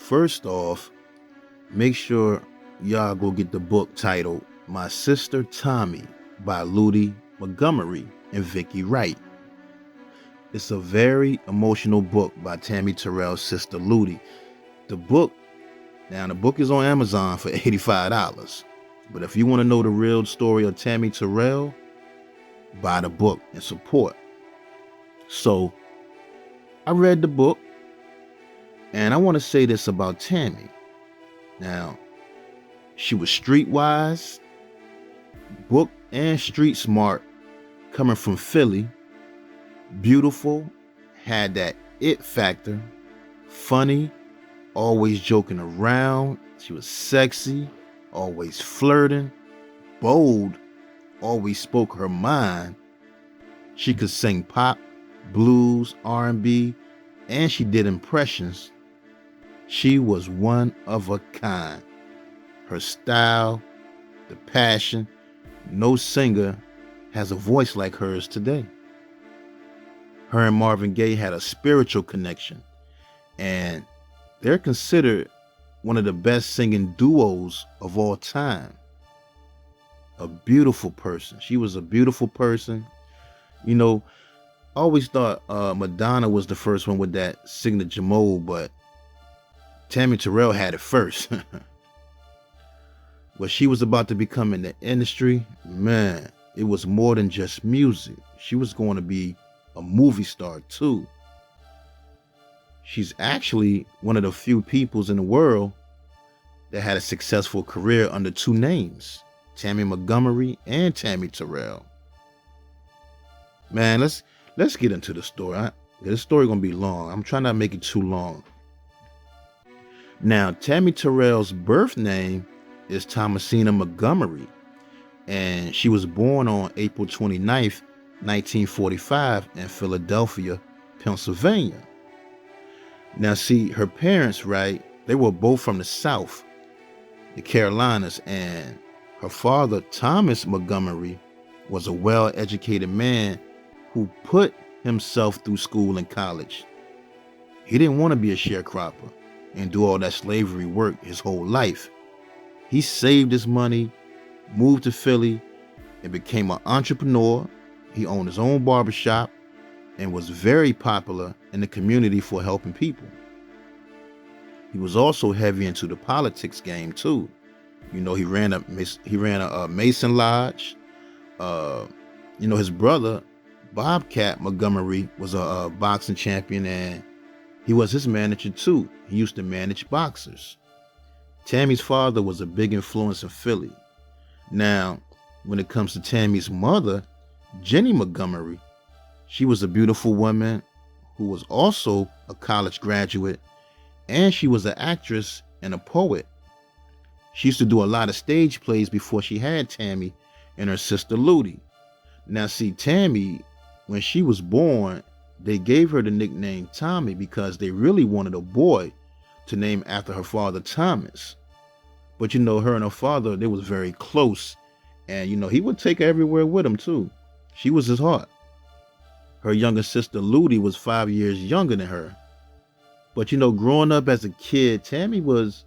First off, make sure y'all go get the book titled My Sister Tammy by Ludi Montgomery and Vicky Wright. It's a very emotional book by Tammi Terrell's sister Ludi. The book is on Amazon for $85. But if you want to know the real story of Tammi Terrell, buy the book and support. So, I read the book, and I want to say this about Tammy. Now, she was streetwise, book and street smart, coming from Philly, beautiful, had that it factor, funny, always joking around. She was sexy, always flirting, bold, always spoke her mind. She could sing pop, blues, R&B, and she did impressions. She was one of a kind. Her style, the passion, no singer has a voice like hers today. Her and Marvin Gaye had a spiritual connection, and they're considered one of the best singing duos of all time. A beautiful person. She was a beautiful person. You know, I always thought Madonna was the first one with that signature mold, but Tammi Terrell had it first. What she was about to become in the industry, man, it was more than just music. She was going to be a movie star too. She's actually one of the few peoples in the world that had a successful career under two names, Tammy Montgomery and Tammi Terrell. Man, let's get into the story. This story gonna be long. I'm trying not to make it too long. Now, Tammi Terrell's birth name is Thomasina Montgomery, and she was born on April 29th, 1945 in Philadelphia, Pennsylvania. Now, see, her parents, right, they were both from the South, the Carolinas, and her father, Thomas Montgomery, was a well-educated man who put himself through school and college. He didn't want to be a sharecropper and do all that slavery work his whole life. He saved his money, moved to Philly, and became an entrepreneur. He owned his own barbershop and was very popular in the community for helping people. He was also heavy into the politics game too. You know, he ran a Mason Lodge. His brother Bobcat Montgomery was a boxing champion, and he was his manager too. He used to manage boxers. Tammy's father was a big influence in Philly. Now, when it comes to Tammy's mother, Jenny Montgomery, she was a beautiful woman who was also a college graduate, and she was an actress and a poet. She used to do a lot of stage plays before she had Tammy and her sister Ludi. Now, see, Tammy, when she was born, they gave her the nickname Tommy because they really wanted a boy to name after her father, Thomas. But her and her father, they was very close, and he would take her everywhere with him too. She was his heart. Her younger sister Ludi was 5 years younger than her. But growing up as a kid, Tammy was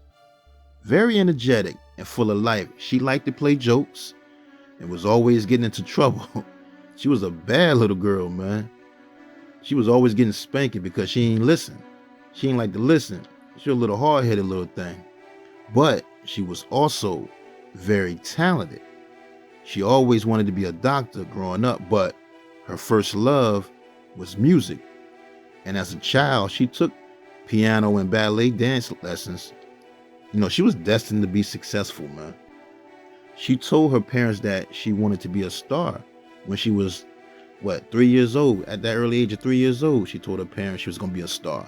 very energetic and full of life. She liked to play jokes and was always getting into trouble. She was a bad little girl, man. She was always getting spanking because she ain't listen. She ain't like to listen. She was a little hard-headed little thing. But she was also very talented. She always wanted to be a doctor growing up, but her first love was music. And as a child, she took piano and ballet dance lessons. She was destined to be successful, man. She told her parents that she wanted to be a star when she was, 3 years old. At that early age of 3 years old, she told her parents she was going to be a star.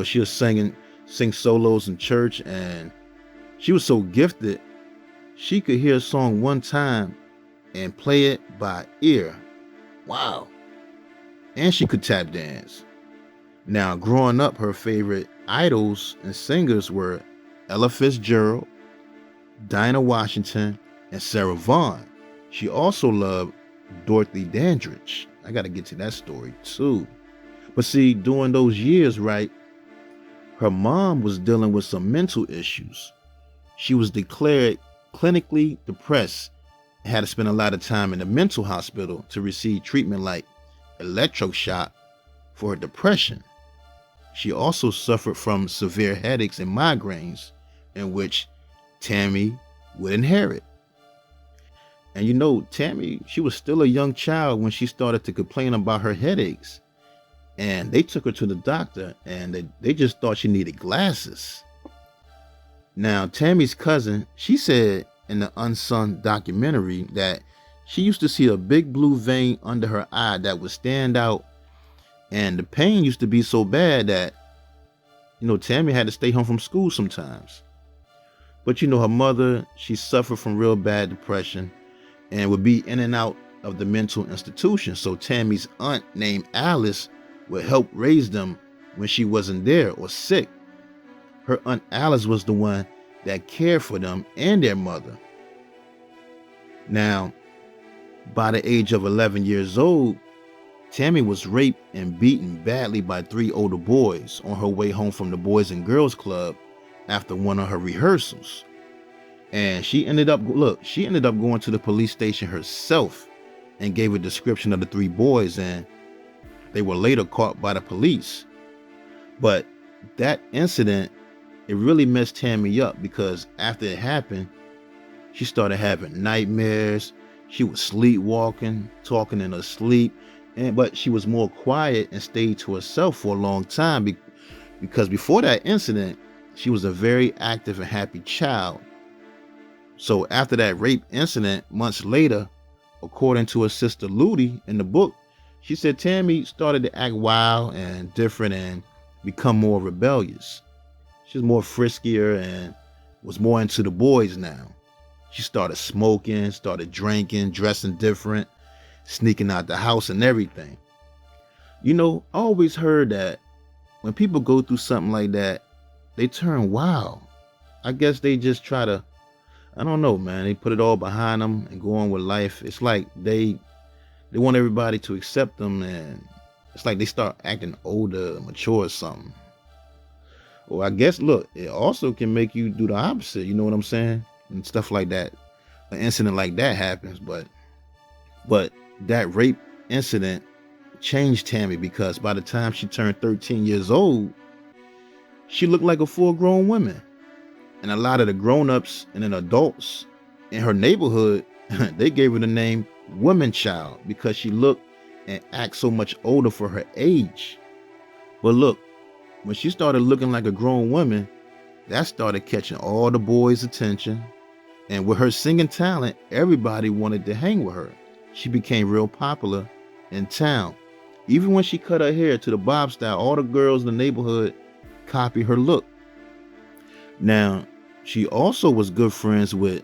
She was sing solos in church, and she was so gifted, she could hear a song one time and play it by ear. Wow. And she could tap dance. Now, growing up, her favorite idols and singers were Ella Fitzgerald, Dinah Washington, and Sarah Vaughan. She also loved Dorothy Dandridge. I got to get to that story too. But see, during those years, right, Her mom was dealing with some mental issues. She was declared clinically depressed and had to spend a lot of time in the mental hospital to receive treatment like electroshock for her depression. She also suffered from severe headaches and migraines, in which Tammy would inherit. And Tammy, she was still a young child when she started to complain about her headaches. And they took her to the doctor and they just thought she needed glasses. Now, Tammy's cousin, she said in the Unsung documentary that she used to see a big blue vein under her eye that would stand out. And the pain used to be so bad that, Tammy had to stay home from school sometimes. But her mother, she suffered from real bad depression and would be in and out of the mental institution. So Tammy's aunt named Alice would help raise them when she wasn't there or sick. Her aunt Alice was the one that cared for them and their mother. Now, by the age of 11 years old, Tammy was raped and beaten badly by 3 older boys on her way home from the Boys and Girls Club after one of her rehearsals. And she ended up going to the police station herself and gave a description of the 3 boys, and they were later caught by the police. But that incident, it really messed Tammy up, because after it happened, she started having nightmares. She was sleepwalking, talking in her sleep, but she was more quiet and stayed to herself for a long time because before that incident, she was a very active and happy child. So after that rape incident, months later, according to her sister Ludi in the book, she said Tammy started to act wild and different and become more rebellious. She was more friskier and was more into the boys now. She started smoking, started drinking, dressing different, sneaking out the house and everything. I always heard that when people go through something like that, they turn wild. I guess they just try to, I don't know, man. They put it all behind them and go on with life. It's like they want everybody to accept them, and it's like they start acting older, mature or something. Or I guess, look, it also can make you do the opposite. You know what I'm saying? And stuff like that. An incident like that happens, but that rape incident changed Tammy, because by the time she turned 13 years old, she looked like a full-grown woman. And a lot of the grown-ups and then adults in her neighborhood, they gave her the name Woman Child because she looked and acted so much older for her age. But look, when she started looking like a grown woman, that started catching all the boys' attention. And with her singing talent, everybody wanted to hang with her. She became real popular in town. Even when she cut her hair to the bob style, all the girls in the neighborhood copied her look. Now, she also was good friends with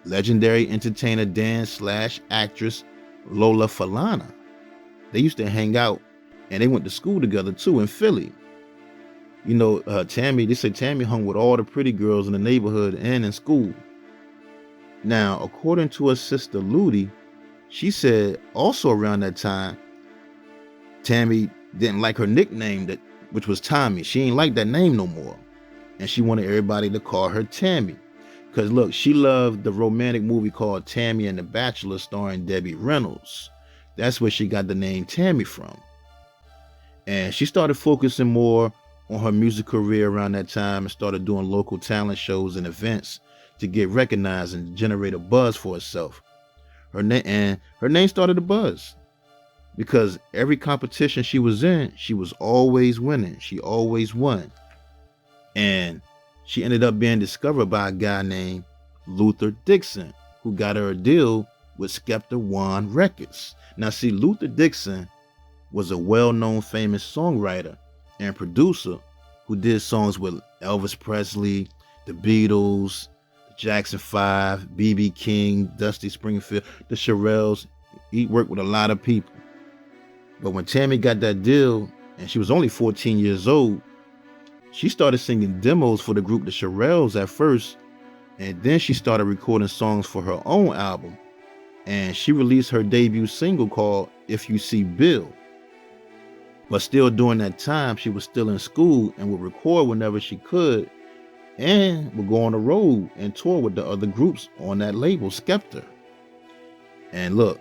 legendary entertainer dance/actress Lola Falana. They used to hang out, and they went to school together too in Philly. Tammy, they say Tammy hung with all the pretty girls in the neighborhood and in school. Now, according to her sister Ludi, she said also around that time, Tammy didn't like her nickname, which was Tommy. She ain't like that name no more. And she wanted everybody to call her Tammy. Because look, she loved the romantic movie called Tammy and the Bachelor starring Debbie Reynolds. That's where she got the name Tammy from. And she started focusing more on her music career around that time and started doing local talent shows and events to get recognized and generate a buzz for herself. Her name started a buzz because every competition she was in, she was always winning. She always won. And she ended up being discovered by a guy named Luther Dixon, who got her a deal with Skepta One Records. Now, see, Luther Dixon was a well-known famous songwriter and producer who did songs with Elvis Presley, the Beatles, the Jackson 5, B.B. King, Dusty Springfield, the Shirelles. He worked with a lot of people. But when Tammy got that deal, and she was only 14 years old, she started singing demos for the group the Shirelles at first, and then she started recording songs for her own album. And she released her debut single called If You See Bill. But still during that time, she was still in school and would record whenever she could and would go on the road and tour with the other groups on that label, Skepta. And look,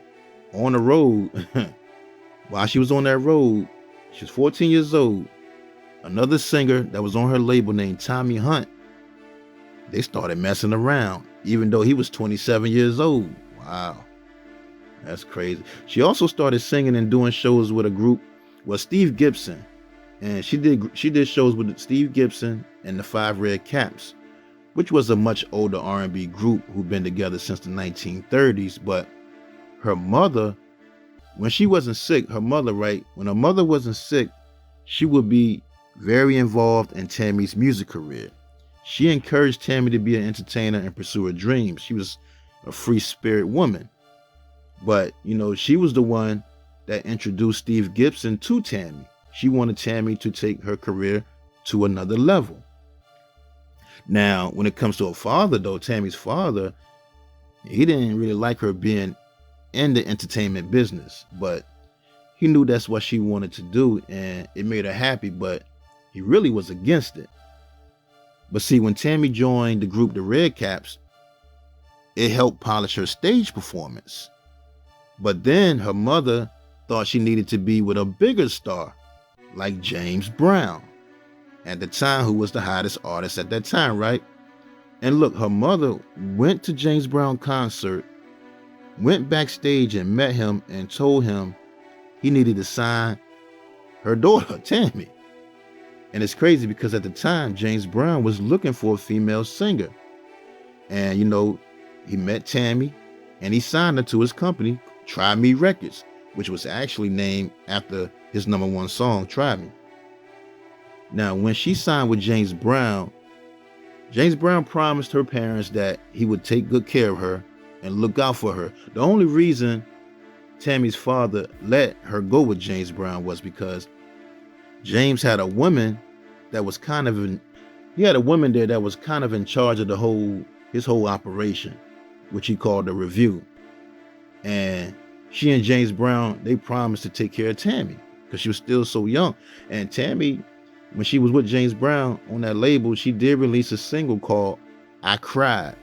on the road, while she was on that road, she was 14 years old. Another singer that was on her label named Tommy Hunt, they started messing around, even though he was 27 years old. Wow, that's crazy. She also started singing and doing shows with a group with Steve Gibson. And she did shows with Steve Gibson and the Five Red Caps, which was a much older R&B group who'd been together since the 1930s. But her mother, when she wasn't sick, when her mother wasn't sick, she would be very involved in Tammy's music career. She encouraged Tammy to be an entertainer and pursue her dreams. She was a free spirit woman. But, she was the one that introduced Steve Gibson to Tammy. She wanted Tammy to take her career to another level. Now, when it comes to her father, though, Tammy's father, he didn't really like her being in the entertainment business, but he knew that's what she wanted to do and it made her happy, but he really was against it. But see, when Tammy joined the group the Red Caps, it helped polish her stage performance. But then her mother thought she needed to be with a bigger star like James Brown at the time, who was the hottest artist at that time, right? And look, her mother went to James Brown concert, went backstage and met him and told him he needed to sign her daughter, Tammy. And it's crazy because at the time, James Brown was looking for a female singer. And, he met Tammy and he signed her to his company, Try Me Records, which was actually named after his #1 song, Try Me. Now, when she signed with James Brown promised her parents that he would take good care of her and look out for her. The only reason Tammy's father let her go with James Brown was because James had a woman that was kind of in charge of his whole operation, which he called the Review. And she and James Brown, they promised to take care of Tammy because she was still so young. And Tammy, when she was with James Brown on that label, she did release a single called I Cried,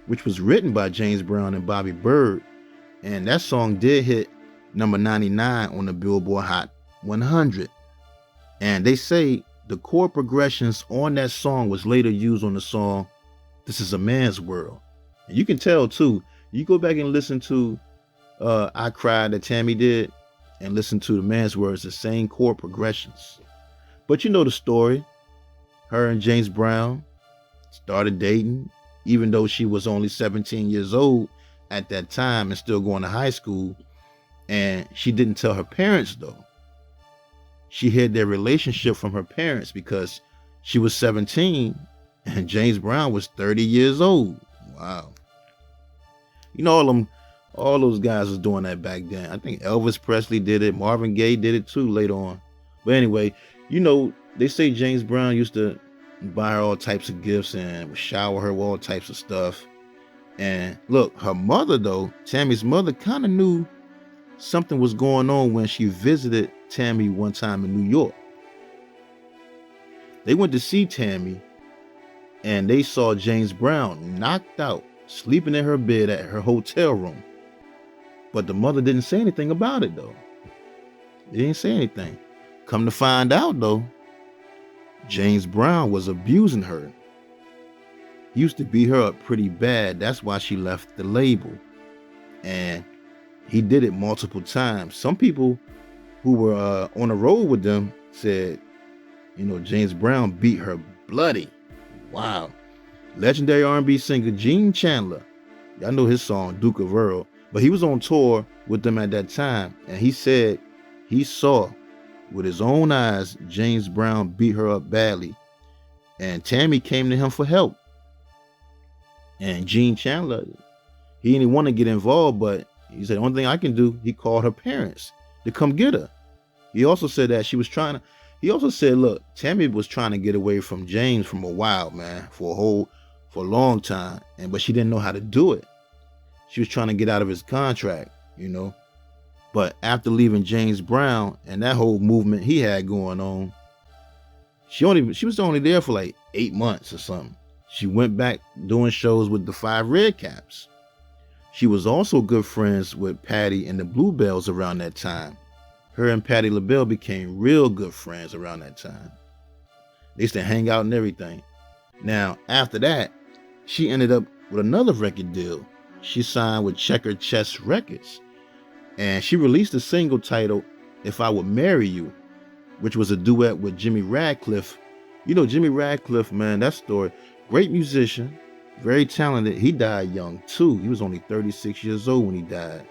which was written by James Brown and Bobby Bird. And that song did hit number 99 on the Billboard Hot 100. And they say the chord progressions on that song was later used on the song This Is a Man's World. And you can tell too, you go back and listen to I Cried that Tammy did and listen to The Man's World, it's the same chord progressions. But you know the story. Her and James Brown started dating, even though she was only 17 years old at that time and still going to high school. And she didn't tell her parents though. She hid their relationship from her parents because she was 17 and James Brown was 30 years old. Wow. All those guys was doing that back then. I think Elvis Presley did it. Marvin Gaye did it too later on. But anyway, they say James Brown used to buy her all types of gifts and would shower her with all types of stuff. And look, her mother though, Tammy's mother, kind of knew something was going on when she visited Tammy one time in New York. They went to see Tammy and they saw James Brown knocked out, sleeping in her bed at her hotel room. But the mother didn't say anything about it though. They didn't say anything. Come to find out though, James Brown was abusing her. He used to beat her up pretty bad. That's why she left the label. And he did it multiple times. Some people who were on the road with them said, James Brown beat her bloody. Wow. Legendary R&B singer Gene Chandler, y'all know his song Duke of Earl, but he was on tour with them at that time, and he said he saw with his own eyes James Brown beat her up badly, and Tammy came to him for help. And Gene Chandler, he didn't want to get involved, but he said the only thing I can do, he called her parents to come get her. He also said that look, Tammy was trying to get away from James from a while, man, for a long time, but she didn't know how to do it. She was trying to get out of his contract, But after leaving James Brown and that whole movement he had going on, she was only there for like 8 months or something. She went back doing shows with the Five Red Caps. She was also good friends with Patti and the Bluebells around that time. Her and Patti LaBelle became real good friends around that time. They used to hang out and everything. Now, after that, she ended up with another record deal. She signed with Checker Chess Records. And she released a single titled If I Would Marry You, which was a duet with Jimmy Radcliffe. You know, Jimmy Radcliffe, man, that story. Great musician, very talented. He died young too. He was only 36 years old when he died.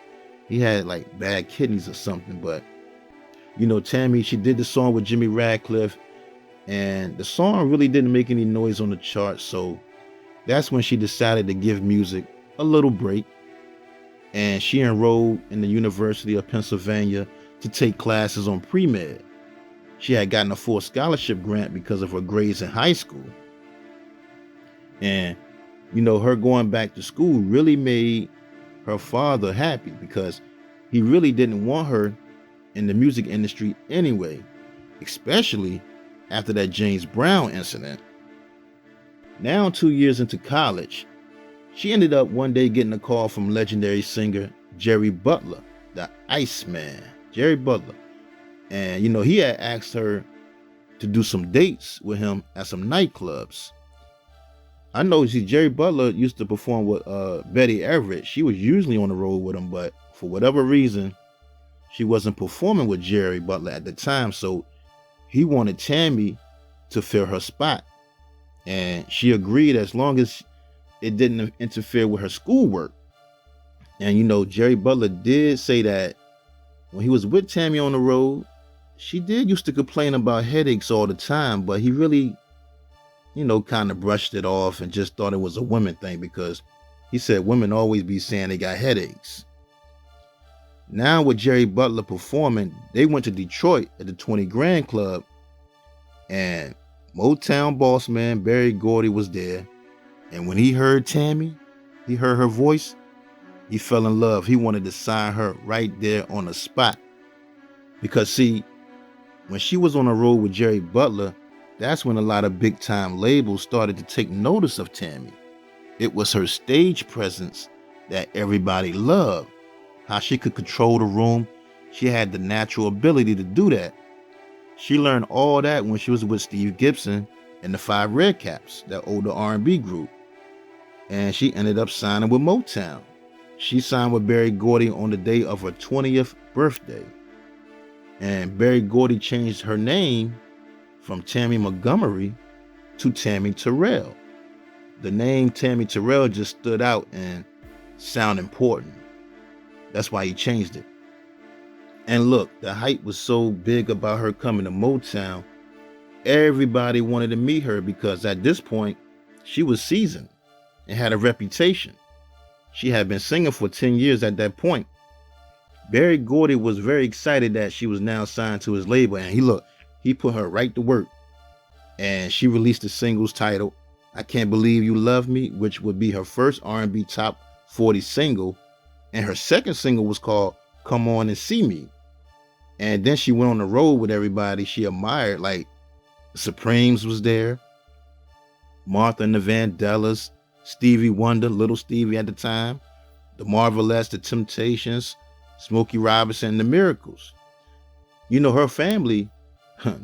He had like bad kidneys or something. But, you know, Tammy, she did the song with Jimmy Radcliffe. And the song really didn't make any noise on the charts. So that's when she decided to give music a little break. And she enrolled in the University of Pennsylvania to take classes on pre-med. She had gotten a full scholarship grant because of her grades in high school. And, you know, her going back to school really made her father happy because he really didn't want her in the music industry anyway, especially after that James Brown incident. Now, 2 years into college, she ended up one day getting a call from legendary singer Jerry Butler, the Iceman, Jerry Butler. And, you know, he had asked her to do some dates with him at some nightclubs. I know, see, Jerry Butler used to perform with Betty Everett. She was usually on the road with him, but for whatever reason, she wasn't performing with Jerry Butler at the time. So he wanted Tammy to fill her spot. And she agreed as long as it didn't interfere with her schoolwork. And, you know, Jerry Butler did say that when he was with Tammy on the road, she did used to complain about headaches all the time, but he really, you know, kind of brushed it off and just thought it was a women thing because he said women always be saying they got headaches. Now with Jerry Butler performing, they went to Detroit at the 20 Grand Club, and Motown boss man Berry Gordy was there. And when he heard Tammy, he heard her voice, he fell in love. He wanted to sign her right there on the spot. Because see, when she was on the road with Jerry Butler, that's when a lot of big time labels started to take notice of Tammy. It was her stage presence that everybody loved. How she could control the room. She had the natural ability to do that. She learned all that when she was with Steve Gibson and the Five Red Caps, that older R&B group. And she ended up signing with Motown. She signed with Berry Gordy on the day of her 20th birthday. And Berry Gordy changed her name from Tammy Montgomery to Tammi Terrell. The name Tammi Terrell just stood out and sounded important. That's why he changed it. And look, the hype was so big about her coming to Motown, everybody wanted to meet her because at this point, she was seasoned and had a reputation. She had been singing for 10 years at that point. Berry Gordy was very excited that she was now signed to his label, and he put her right to work. And she released a singles titled I Can't Believe You Love Me, which would be her first R&B top 40 single. And her second single was called Come On and See Me. And then she went on the road with everybody she admired, like the Supremes was there, Martha and the Vandellas, Stevie Wonder, Little Stevie at the time, the Marvelettes, the Temptations, Smokey Robinson, and the Miracles. You know, her family,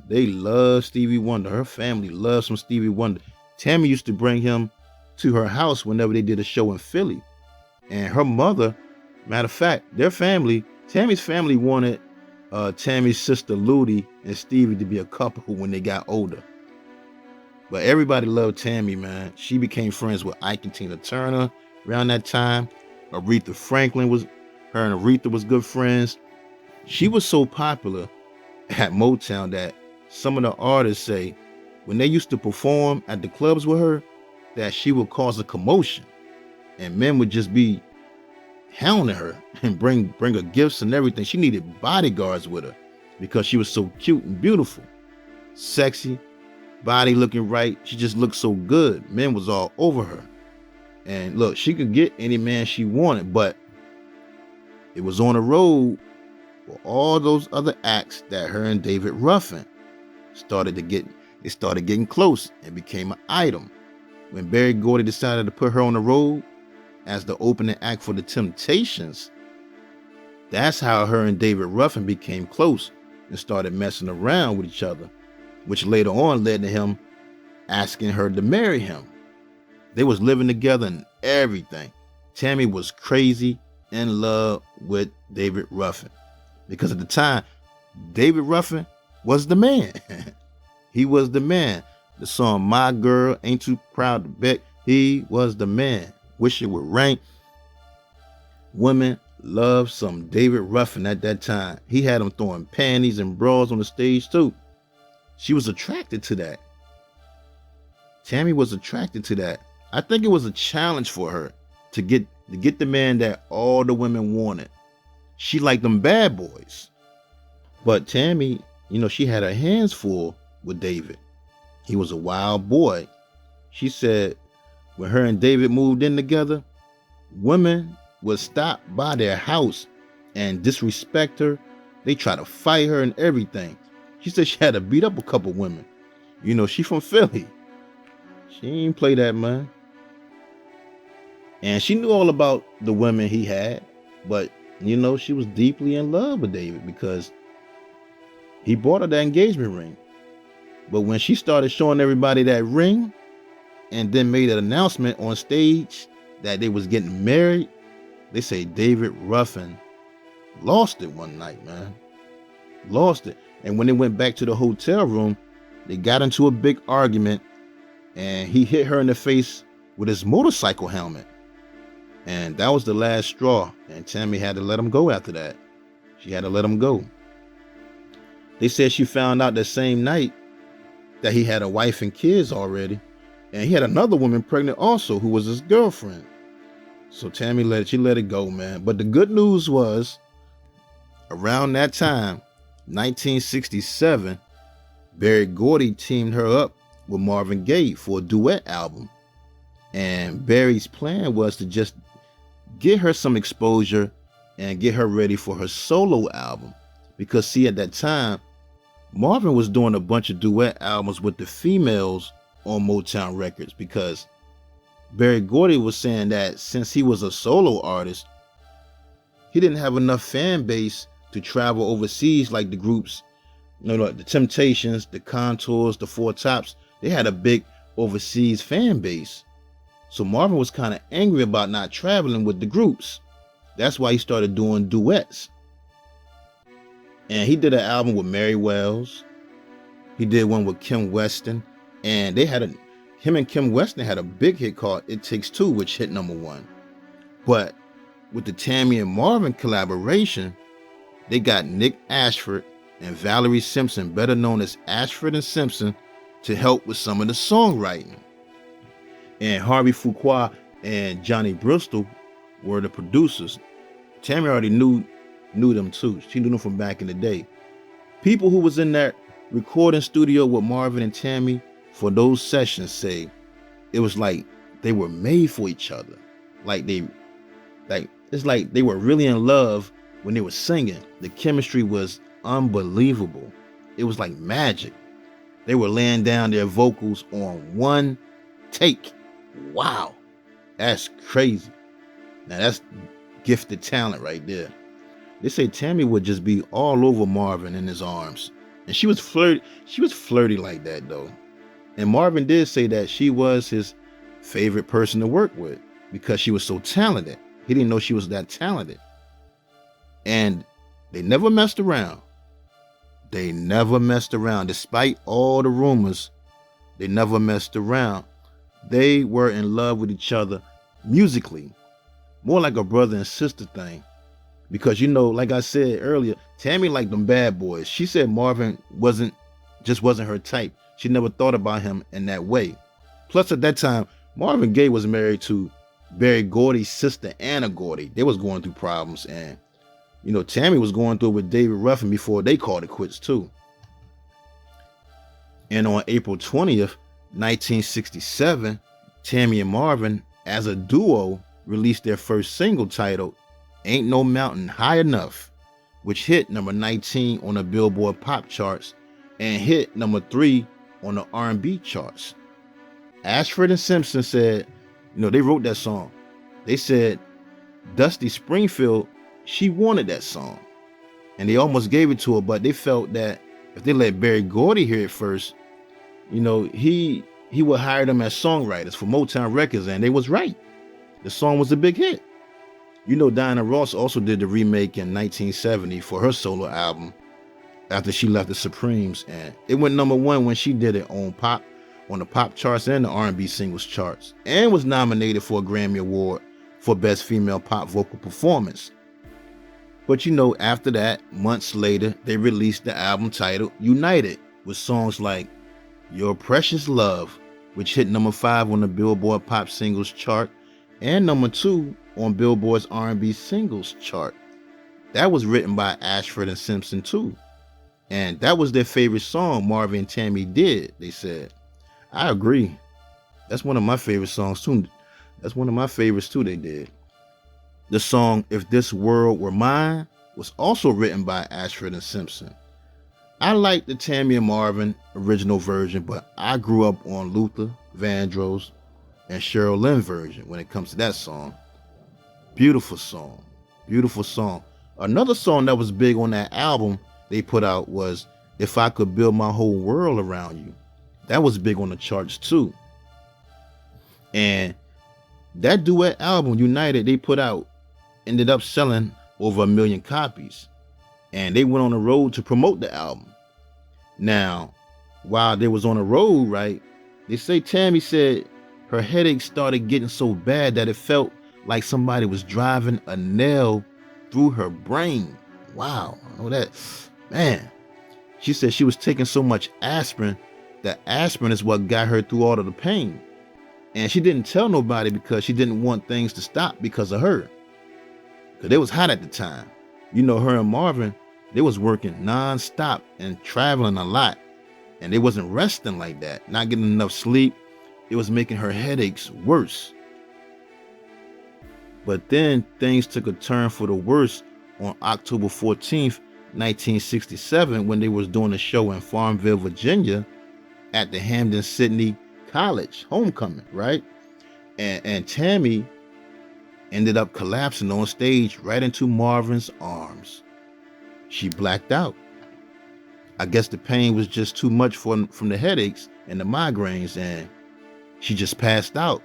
they love Stevie Wonder. Her family loves some Stevie Wonder. Tammy used to bring him to her house whenever they did a show in Philly. And her mother, matter of fact, Tammy's family wanted Tammy's sister Ludi and Stevie to be a couple when they got older. But everybody loved Tammy, man. She became friends with Ike and Tina Turner around that time. Her and Aretha was good friends. She was so popular at Motown that some of the artists say when they used to perform at the clubs with her, that she would cause a commotion. And men would just be hounding her and bring her gifts and everything. She needed bodyguards with her because she was so cute and beautiful, sexy, body looking right. She just looked so good. Men was all over her. And look, she could get any man she wanted, but it was on the road were all those other acts that her and David Ruffin started to get. They started getting close and became an item. When Berry Gordy decided to put her on the road as the opening act for the Temptations, that's how her and David Ruffin became close and started messing around with each other, which later on led to him asking her to marry him. They was living together and everything. Tammy was crazy in love with David Ruffin because at the time, David Ruffin was the man. He was the man. The song My Girl Ain't Too Proud to Bet, he was the man. Wish It Would Rain. Women loved some David Ruffin at that time. He had them throwing panties and bras on the stage too. She was attracted to that. Tammy was attracted to that. I think it was a challenge for her to get the man that all the women wanted. She liked them bad boys. But Tammy, she had her hands full with David. He was a wild boy. She said when her and David moved in together, women would stop by their house and disrespect her. They try to fight her and everything. She said she had to beat up a couple women. She from Philly. She ain't play that, man. And she knew all about the women he had, but she was deeply in love with David because he bought her that engagement ring. But when she started showing everybody that ring and then made an announcement on stage that they was getting married, they say David Ruffin lost it one night, man. Lost it. And when they went back to the hotel room, they got into a big argument and he hit her in the face with his motorcycle helmet. And that was the last straw. And Tammy had to let him go after that. She had to let him go. They said she found out that same night that he had a wife and kids already. And he had another woman pregnant also who was his girlfriend. So Tammy let it go, man. But the good news was around that time, 1967, Berry Gordy teamed her up with Marvin Gaye for a duet album. And Berry's plan was to just get her some exposure and get her ready for her solo album. Because see, at that time, Marvin was doing a bunch of duet albums with the females on Motown Records because Berry Gordy was saying that since he was a solo artist, he didn't have enough fan base to travel overseas like the groups, like the Temptations, the Contours, the Four Tops. They had a big overseas fan base. So Marvin was kind of angry about not traveling with the groups. That's why he started doing duets. And he did an album with Mary Wells. He did one with Kim Weston. And him and Kim Weston had a big hit called It Takes Two, which hit #1. But with the Tammy and Marvin collaboration, they got Nick Ashford and Valerie Simpson, better known as Ashford and Simpson, to help with some of the songwriting. And Harvey Fuqua and Johnny Bristol were the producers. Tammy already knew them too. She knew them from back in the day. People who was in that recording studio with Marvin and Tammy for those sessions say it was like they were made for each other. It's like they were really in love when they were singing. The chemistry was unbelievable. It was like magic. They were laying down their vocals on one take. Wow, that's crazy. Now that's gifted talent right there. They say Tammy would just be all over Marvin in his arms. And she was flirty like that though. And Marvin did say that she was his favorite person to work with because she was so talented. He didn't know she was that talented. And they never messed around. They never messed around. Despite all the rumors, they never messed around. They were in love with each other musically. More like a brother and sister thing. Because, like I said earlier, Tammy liked them bad boys. She said Marvin wasn't her type. She never thought about him in that way. Plus, at that time, Marvin Gaye was married to Berry Gordy's sister, Anna Gordy. They was going through problems. And, Tammy was going through it with David Ruffin before they called it quits, too. And on April 20th, 1967, Tammy and Marvin, as a duo, released their first single titled Ain't No Mountain High Enough. which hit number 19 on the Billboard pop charts and hit number 3 on the R&B charts. Ashford and Simpson said, they wrote that song. They said Dusty Springfield, she wanted that song. And they almost gave it to her, but they felt that if they let Berry Gordy hear it first, he would hire them as songwriters for Motown Records, and they was right. The song was a big hit. Diana Ross also did the remake in 1970 for her solo album after she left the Supremes, and it went number 1 when she did it on the pop charts and the R&B singles charts, and was nominated for a Grammy Award for Best Female Pop Vocal Performance. But after that, months later, they released the album titled United with songs like Your Precious Love, which hit number 5 on the Billboard Pop Singles chart and number 2 on Billboard's R&B Singles chart. That was written by Ashford and Simpson too. And that was their favorite song Marvin and Tammy did, they said. I agree. That's one of my favorite songs too. That's one of my favorites too they did. The song If This World Were Mine was also written by Ashford and Simpson. I like the Tammy and Marvin original version, but I grew up on Luther Vandross and Cheryl Lynn version when it comes to that song. Beautiful song. Beautiful song. Another song that was big on that album they put out was If I Could Build My Whole World Around You. That was big on the charts too. And that duet album, United, they put out, ended up selling over 1 million copies. And they went on the road to promote the album. Now, while they was on the road, right, they say Tammy said her headache started getting so bad that it felt like somebody was driving a nail through her brain. Wow, I know that. Man, she said she was taking so much aspirin that aspirin is what got her through all of the pain. And she didn't tell nobody because she didn't want things to stop because of her. Because it was hot at the time. Her and Marvin, they was working non-stop and traveling a lot. And they wasn't resting like that, not getting enough sleep. It was making her headaches worse. But then things took a turn for the worse on October 14th, 1967, when they was doing a show in Farmville, Virginia at the Hampden-Sydney College homecoming, right? And Tammy ended up collapsing on stage right into Marvin's arms. She blacked out. I guess the pain was just too much from the headaches and the migraines, and she just passed out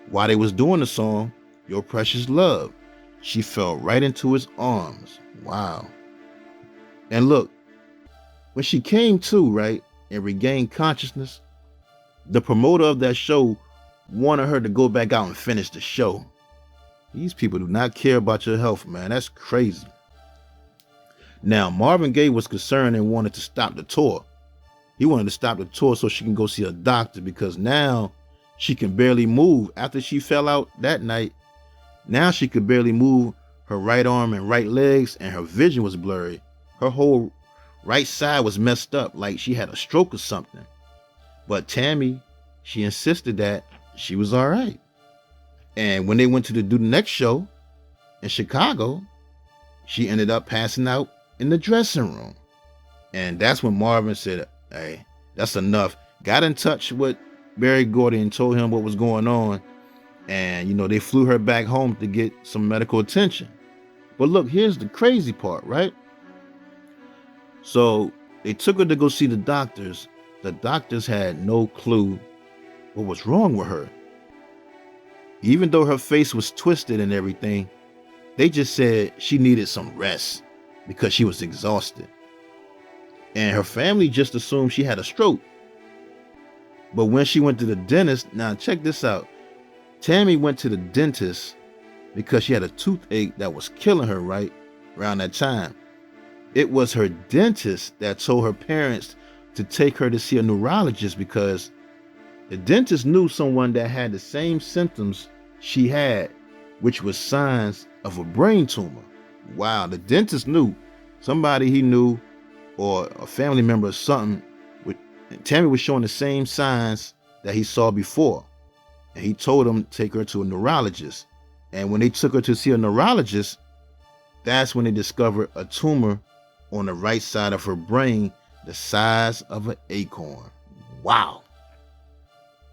while they was doing the song Your Precious Love. She fell right into his arms. Wow. And look, when she came to, right, and regained consciousness, the promoter of that show wanted her to go back out and finish the show. These people do not care about your health, man. That's crazy. Now, Marvin Gaye was concerned and wanted to stop the tour. He wanted to stop the tour so she can go see a doctor, because now she can barely move. After she fell out that night, now she could barely move her right arm and right legs, and her vision was blurry. Her whole right side was messed up, like she had a stroke or something. But Tammy, she insisted that she was all right. And when they went to do the next show in Chicago, she ended up passing out in the dressing room. And that's when Marvin said, hey, that's enough. Got in touch with Berry Gordy and told him what was going on. And, they flew her back home to get some medical attention. But look, here's the crazy part, right? So they took her to go see the doctors. The doctors had no clue what was wrong with her. Even though her face was twisted and everything, they just said she needed some rest because she was exhausted. And her family just assumed she had a stroke. But when she went to the dentist, now check this out. Tammy went to the dentist because she had a toothache that was killing her right around that time. It was her dentist that told her parents to take her to see a neurologist, because the dentist knew someone that had the same symptoms she had, which was signs of a brain tumor. Wow, the dentist knew. Somebody he knew, or a family member or something. Tammy was showing the same signs that he saw before. And he told him to take her to a neurologist. And when they took her to see a neurologist, that's when they discovered a tumor on the right side of her brain the size of an acorn. Wow.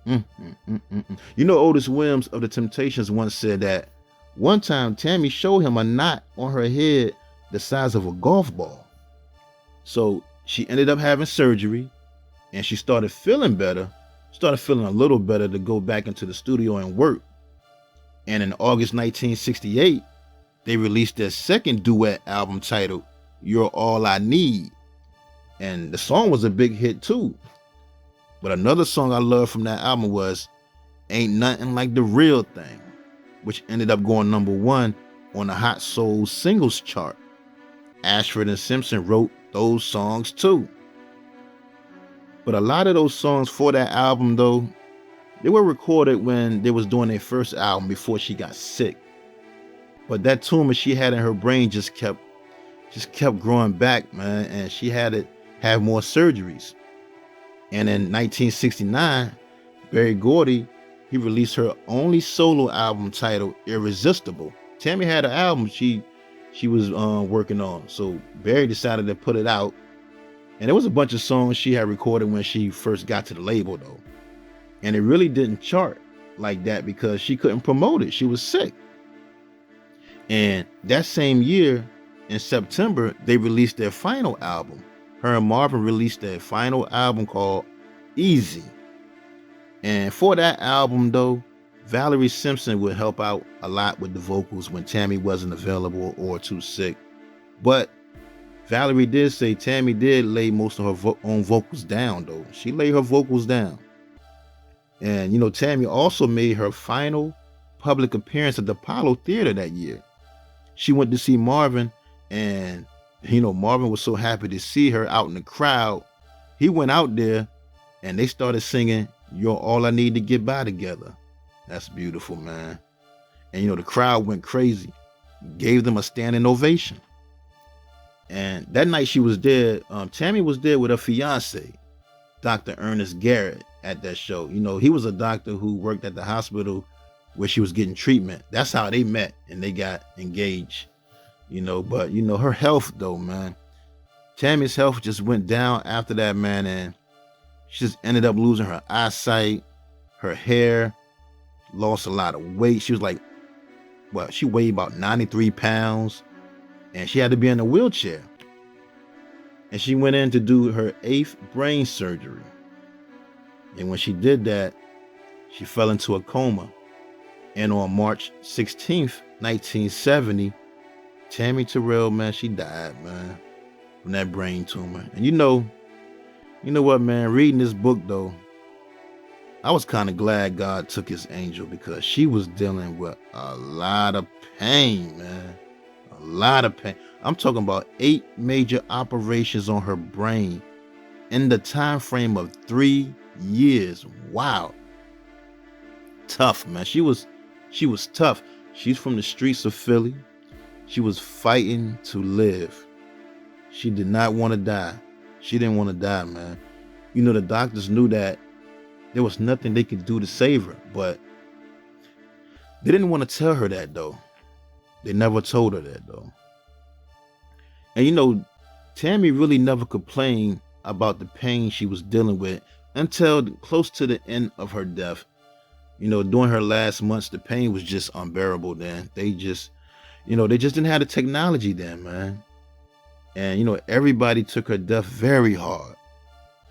You know, Otis Williams of the Temptations once said that one time Tammy showed him a knot on her head the size of a golf ball. So she ended up having surgery, and she started feeling better, started feeling a little better to go back into the studio and work. And in August 1968, they released their second duet album titled You're All I Need. And the song was a big hit too. But another song I love from that album was Ain't Nothing Like the Real Thing, which ended up going #1 on the Hot Soul Singles chart. Ashford and Simpson wrote those songs too. But a lot of those songs for that album, though, they were recorded when they was doing their first album before she got sick. But that tumor she had in her brain just kept growing back, man, and she had to have more surgeries. And in 1969, Berry Gordy, he released her only solo album titled Irresistible. Tammy had an album she was working on, so Berry decided to put it out. And there was a bunch of songs she had recorded when she first got to the label, though. And it really didn't chart like that because she couldn't promote it. She was sick. And that same year, in September, they released their final album. Her and Marvin released their final album called Easy. And for that album, though, Valerie Simpson would help out a lot with the vocals when Tammy wasn't available or too sick. But Valerie did say Tammy did lay most of her own vocals down, though. She laid her vocals down. And, you know, Tammy also made her final public appearance at the Apollo Theater that year. She went to see Marvin, and, you know, Marvin was so happy to see her out in the crowd. He went out there, and they started singing You're All I Need to Get By together. That's beautiful, man. And, you know, the crowd went crazy, gave them a standing ovation. And that night she was there, Tammy was there with her fiance, Dr. Ernest Garrett, at that show. You know, he was a doctor who worked at the hospital where she was getting treatment. That's how they met and they got engaged, you know. But, you know, her health, though, man, Tammy's health just went down after that, man. And she just ended up losing her eyesight, her hair, lost a lot of weight. She was like, well, she weighed about 93 pounds. And she had to be in a wheelchair. And she went in to do her 8th brain surgery. And when she did that, she fell into a coma. And on March 16th, 1970, Tammi Terrell, man, she died, man, from that brain tumor. And you know what, man, reading this book, though, I was kind of glad God took his angel because she was dealing with a lot of pain, man. A lot of pain. I'm talking about 8 major operations on her brain in the time frame of 3 years. Wow. Tough, man. She was tough. She's from the streets of Philly. She was fighting to live. She did not want to die. She didn't want to die, man. You know, the doctors knew that there was nothing they could do to save her, but they didn't want to tell her that, though. They never told her that, though. And, you know, Tammy really never complained about the pain she was dealing with until close to the end of her death. You know, during her last months, the pain was just unbearable then. They just didn't have the technology then, man. And, you know, everybody took her death very hard.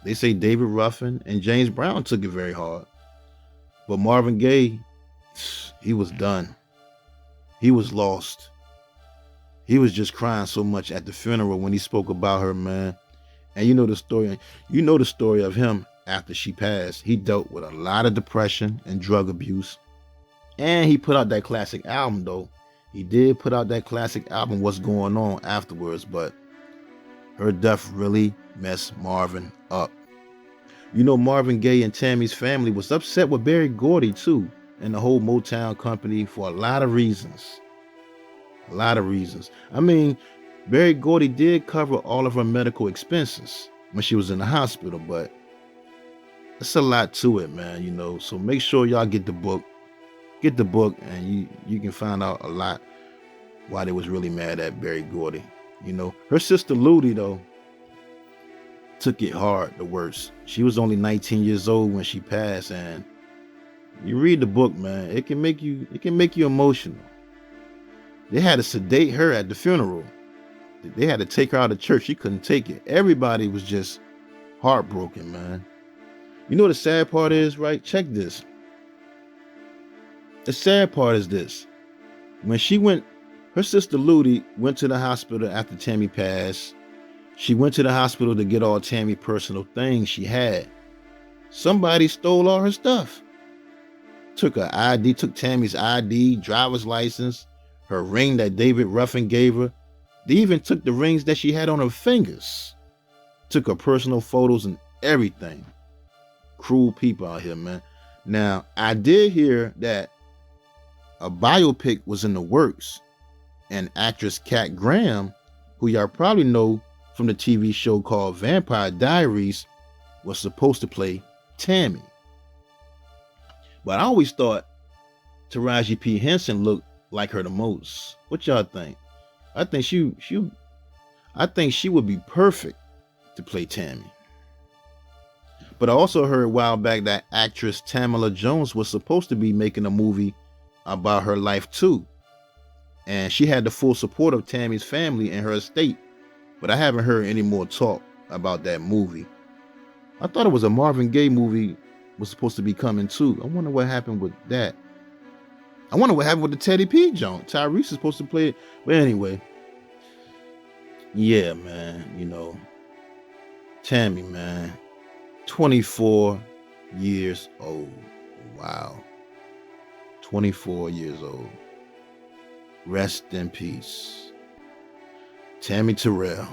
They say David Ruffin and James Brown took it very hard. But Marvin Gaye, he was done. He was lost. He was just crying so much at the funeral when he spoke about her, man. And you know the story. You know the story of him after she passed. He dealt with a lot of depression and drug abuse. And he put out that classic album, though. He did put out that classic album, What's Going On, afterwards. But her death really messed Marvin up. You know, Marvin Gaye and Tammy's family was upset with Berry Gordy, too, and the whole Motown company for a lot of reasons. A lot of reasons. I mean, Berry Gordy did cover all of her medical expenses when she was in the hospital, but it's a lot to it, man, you know. So make sure y'all get the book. Get the book, and you can find out a lot why they was really mad at Berry Gordy. You know, her sister Ludi though took it hard, the worst. She was only 19 years old when she passed, and you read the book, man, it can make you emotional. They had to sedate her at the funeral. They had to take her out of church. She couldn't take it. Everybody was just heartbroken, man. You know what the sad part is, right? Check this. The sad part is this. When her sister Ludi went to the hospital after Tammy passed. She went to the hospital to get all Tammy's personal things she had. Somebody stole all her stuff. Took Tammy's ID, driver's license, her ring that David Ruffin gave her. They even took the rings that she had on her fingers. Took her personal photos and everything. Cruel people out here, man. Now, I did hear that a biopic was in the works, and actress Kat Graham, who y'all probably know from the TV show called Vampire Diaries, was supposed to play Tammy. But I always thought Taraji P. Henson looked like her the most. What y'all think? I think she would be perfect to play Tammy. But I also heard a while back that actress Tamala Jones was supposed to be making a movie about her life too. And she had the full support of Tammy's family and her estate. But I haven't heard any more talk about that movie. I thought it was a Marvin Gaye movie was supposed to be coming too. I wonder what happened with that. I wonder what happened with the Teddy P joint. Tyrese is supposed to play it. But anyway. Yeah, man. You know. Tammy, man. 24 years old. Wow. 24 years old. Rest in peace. Tammi Terrell.